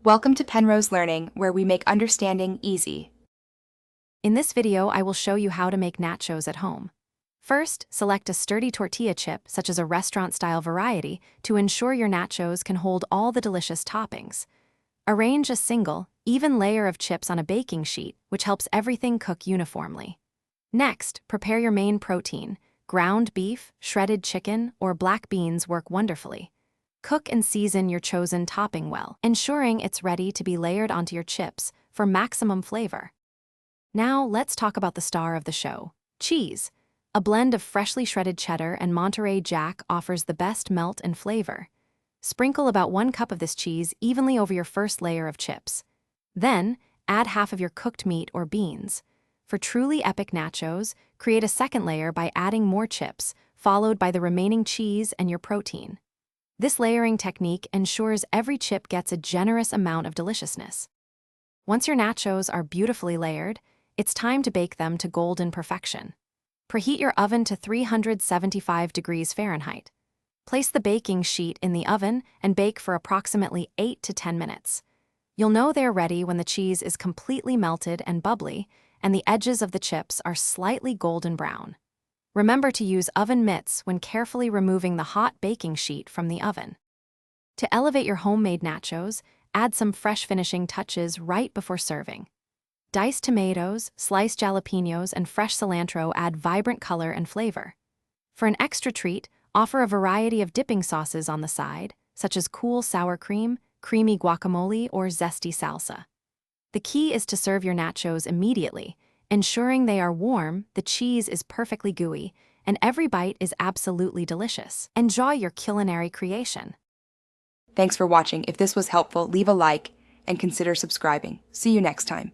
Welcome to Penrose Learning, where we make understanding easy. In this video, I will show you how to make nachos at home. First, select a sturdy tortilla chip, such as a restaurant-style variety, to ensure your nachos can hold all the delicious toppings. Arrange a single, even layer of chips on a baking sheet, which helps everything cook uniformly. Next, prepare your main protein. Ground beef, shredded chicken, or black beans work wonderfully. Cook and season your chosen topping well, ensuring it's ready to be layered onto your chips for maximum flavor. Now, let's talk about the star of the show, cheese. A blend of freshly shredded cheddar and Monterey Jack offers the best melt and flavor. Sprinkle about 1 cup of this cheese evenly over your first layer of chips. Then, add half of your cooked meat or beans. For truly epic nachos, create a second layer by adding more chips, followed by the remaining cheese and your protein. This layering technique ensures every chip gets a generous amount of deliciousness. Once your nachos are beautifully layered, it's time to bake them to golden perfection. Preheat your oven to 375 degrees Fahrenheit. Place the baking sheet in the oven and bake for approximately 8 to 10 minutes. You'll know they're ready when the cheese is completely melted and bubbly, and the edges of the chips are slightly golden brown. Remember to use oven mitts when carefully removing the hot baking sheet from the oven. To elevate your homemade nachos, add some fresh finishing touches right before serving. Diced tomatoes, sliced jalapenos, and fresh cilantro add vibrant color and flavor. For an extra treat, offer a variety of dipping sauces on the side, such as cool sour cream, creamy guacamole, or zesty salsa. The key is to serve your nachos immediately, ensuring they are warm, the cheese is perfectly gooey, and every bite is absolutely delicious. Enjoy your culinary creation. Thanks for watching. If this was helpful, leave a like and consider subscribing. See you next time.